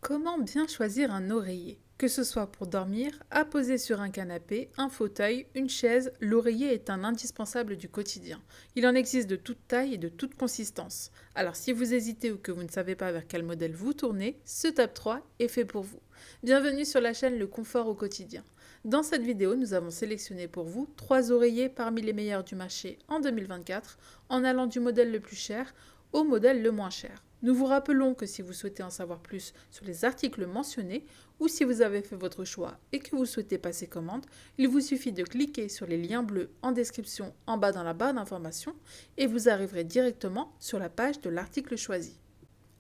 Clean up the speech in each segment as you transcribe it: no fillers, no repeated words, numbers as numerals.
Comment bien choisir un oreiller? Que ce soit pour dormir, à poser sur un canapé, un fauteuil, une chaise, l'oreiller est un indispensable du quotidien. Il en existe de toute taille et de toute consistance. Alors si vous hésitez ou que vous ne savez pas vers quel modèle vous tournez, ce top 3 est fait pour vous. Bienvenue sur la chaîne Le Confort au quotidien. Dans cette vidéo, nous avons sélectionné pour vous 3 oreillers parmi les meilleurs du marché en 2024, en allant du modèle le plus cher au modèle le moins cher. Nous vous rappelons que si vous souhaitez en savoir plus sur les articles mentionnés ou si vous avez fait votre choix et que vous souhaitez passer commande, il vous suffit de cliquer sur les liens bleus en description en bas dans la barre d'information et vous arriverez directement sur la page de l'article choisi.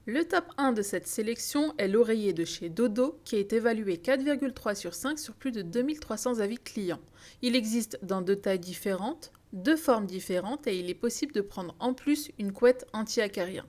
Le top 1 de cette sélection est l'oreiller de chez Dodo qui est évalué 4,3 sur 5 sur plus de 2300 avis clients. Il existe dans 2 tailles différentes, 2 formes différentes et il est possible de prendre en plus une couette anti-acarien.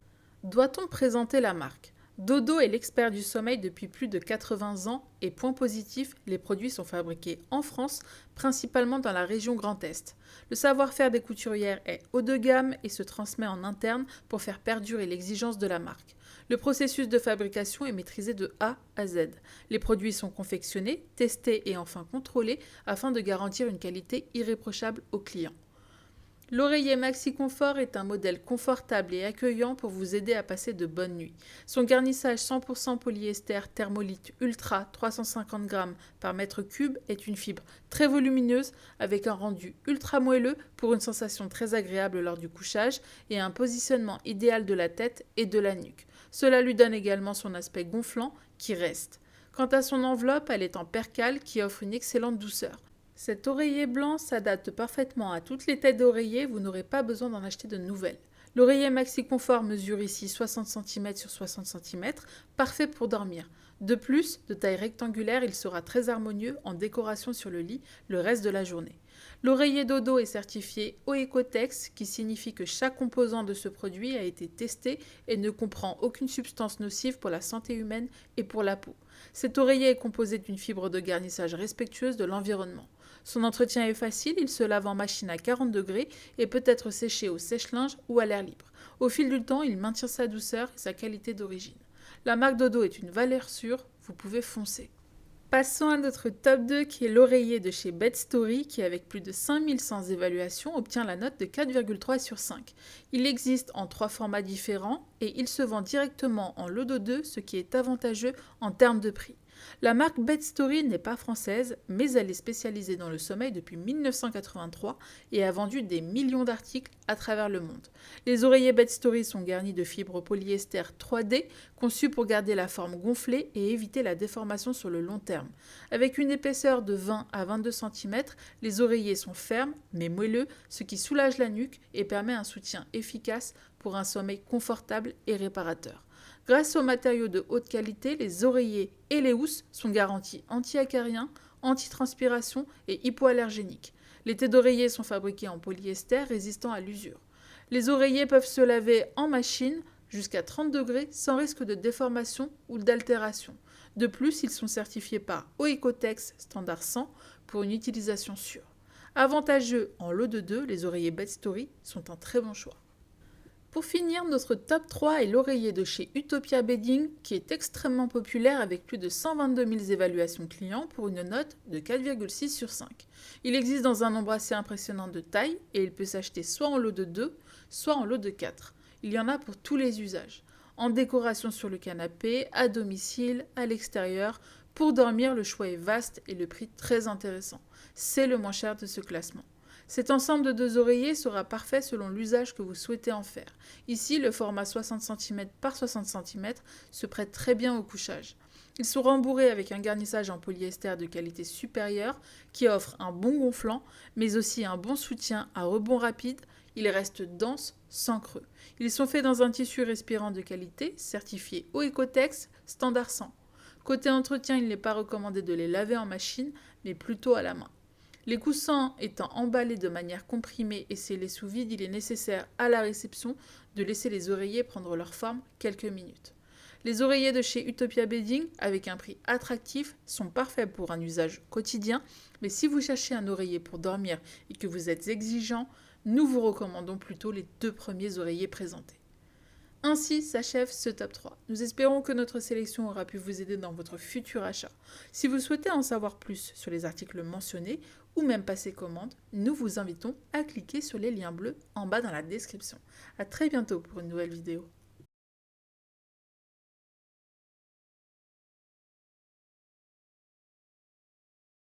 Doit-on présenter la marque? Dodo est l'expert du sommeil depuis plus de 80 ans et point positif, les produits sont fabriqués en France, principalement dans la région Grand Est. Le savoir-faire des couturières est haut de gamme et se transmet en interne pour faire perdurer l'exigence de la marque. Le processus de fabrication est maîtrisé de A à Z. Les produits sont confectionnés, testés et enfin contrôlés afin de garantir une qualité irréprochable aux clients. L'oreiller Maxi Confort est un modèle confortable et accueillant pour vous aider à passer de bonnes nuits. Son garnissage 100% polyester Thermolite Ultra 350 g par mètre cube est une fibre très volumineuse avec un rendu ultra moelleux pour une sensation très agréable lors du couchage et un positionnement idéal de la tête et de la nuque. Cela lui donne également son aspect gonflant qui reste. Quant à son enveloppe, elle est en percale qui offre une excellente douceur. Cet oreiller blanc s'adapte parfaitement à toutes les têtes d'oreiller, vous n'aurez pas besoin d'en acheter de nouvelles. L'oreiller Maxi Confort mesure ici 60 cm sur 60 cm, parfait pour dormir. De plus, de taille rectangulaire, il sera très harmonieux en décoration sur le lit le reste de la journée. L'oreiller Dodo est certifié OECOTEX, qui signifie que chaque composant de ce produit a été testé et ne comprend aucune substance nocive pour la santé humaine et pour la peau. Cet oreiller est composé d'une fibre de garnissage respectueuse de l'environnement. Son entretien est facile, il se lave en machine à 40 degrés et peut être séché au sèche-linge ou à l'air libre. Au fil du temps, il maintient sa douceur et sa qualité d'origine. La marque Dodo est une valeur sûre, vous pouvez foncer. Passons à notre top 2 qui est l'oreiller de chez Bed Story qui avec plus de 5100 évaluations obtient la note de 4,3 sur 5. Il existe en 3 formats différents et il se vend directement en lot de 2, ce qui est avantageux en termes de prix. La marque Bed Story n'est pas française, mais elle est spécialisée dans le sommeil depuis 1983 et a vendu des millions d'articles à travers le monde. Les oreillers Bed Story sont garnis de fibres polyester 3D conçues pour garder la forme gonflée et éviter la déformation sur le long terme. Avec une épaisseur de 20 à 22 cm, les oreillers sont fermes mais moelleux, ce qui soulage la nuque et permet un soutien efficace pour un sommeil confortable et réparateur. Grâce aux matériaux de haute qualité, les oreillers et les housses sont garantis anti-acariens, anti-transpiration et hypoallergéniques. Les têtes d'oreiller sont fabriquées en polyester résistant à l'usure. Les oreillers peuvent se laver en machine jusqu'à 30 degrés sans risque de déformation ou d'altération. De plus, ils sont certifiés par OECOTEX standard 100 pour une utilisation sûre. Avantageux en lot de 2, les oreillers Bed Story sont un très bon choix. Pour finir, notre top 3 est l'oreiller de chez Utopia Bedding qui est extrêmement populaire avec plus de 122 000 évaluations clients pour une note de 4,6 sur 5. Il existe dans un nombre assez impressionnant de tailles et il peut s'acheter soit en lot de 2, soit en lot de 4. Il y en a pour tous les usages. En décoration sur le canapé, à domicile, à l'extérieur. Pour dormir, le choix est vaste et le prix très intéressant. C'est le moins cher de ce classement. Cet ensemble de 2 oreillers sera parfait selon l'usage que vous souhaitez en faire. Ici, le format 60 cm par 60 cm se prête très bien au couchage. Ils sont rembourrés avec un garnissage en polyester de qualité supérieure qui offre un bon gonflant, mais aussi un bon soutien à rebond rapide. Ils restent denses sans creux. Ils sont faits dans un tissu respirant de qualité, certifié OECOTEX standard 100. Côté entretien, il n'est pas recommandé de les laver en machine, mais plutôt à la main. Les coussins étant emballés de manière comprimée et scellés sous vide, il est nécessaire à la réception de laisser les oreillers prendre leur forme quelques minutes. Les oreillers de chez Utopia Bedding, avec un prix attractif, sont parfaits pour un usage quotidien, mais si vous cherchez un oreiller pour dormir et que vous êtes exigeant, nous vous recommandons plutôt les 2 premiers oreillers présentés. Ainsi s'achève ce top 3. Nous espérons que notre sélection aura pu vous aider dans votre futur achat. Si vous souhaitez en savoir plus sur les articles mentionnés ou même passer commande, nous vous invitons à cliquer sur les liens bleus en bas dans la description. À très bientôt pour une nouvelle vidéo.